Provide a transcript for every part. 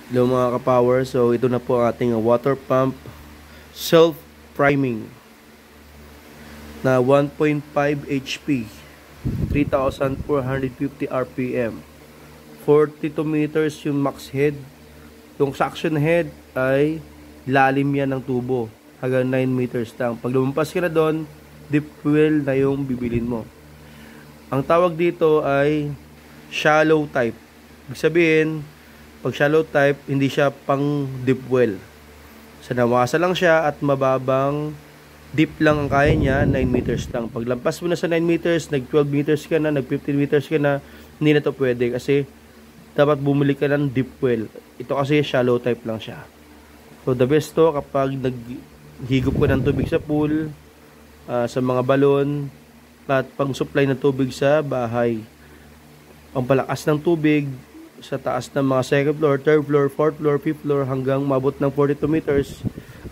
Hello mga ka-power, so ito na po ang ating water pump self-priming na 1.5 HP, 3,450 RPM, 42 meters yung max head. Yung suction head ay lalim yan ng tubo, hanggang 9 meters lang. Pag lumampas ka na doon, deep well na yung bibilin mo. Ang tawag dito ay shallow type. Ibig sabihin, pag shallow type, hindi siya pang deep well. So, nawasa lang siya at mababang deep lang ang kaya niya, 9 meters lang. Pag lampas mo na sa 9 meters, nag 12 meters ka na, nag 15 meters ka na, hindi na to pwede kasi dapat bumili ka ng deep well. Ito kasi shallow type lang siya. So, the best to kapag naghigop ka ng tubig sa pool, sa mga balon, at pang supply ng tubig sa bahay. Ang palakas ng tubig sa taas ng mga second floor, third floor, fourth floor, fifth floor hanggang mabot ng 42 meters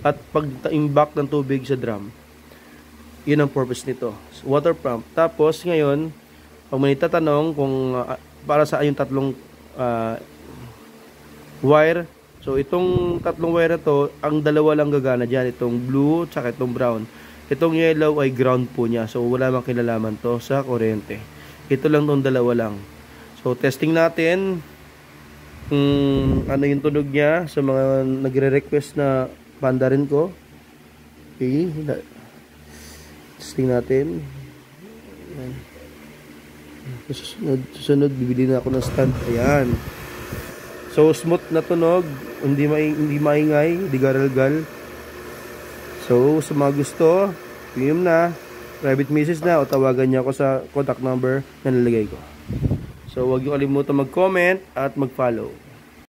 at pag-imbak ng tubig sa drum. Yun ang purpose nito. Water pump. Tapos ngayon, pag may tatanong kung para sa yung tatlong wire, so itong tatlong wire na to, ang dalawa lang gagana dyan. Itong blue at itong brown. Itong yellow ay ground po niya. So wala mang kinalaman to sa kuryente. Ito lang tong dalawa lang. So testing natin ano yung tunog niya sa mga nagre-request na pandarin ko. Okay, testing natin. Susunod bibili na ako ng stand. Ayan, so smooth na tunog, hindi maingay, hindi garalgal. So sa mga gusto, PM na, private message na o tawagan niya ako sa contact number na nilagay ko. So, huwag niyo kalimutan mag-comment at mag-follow.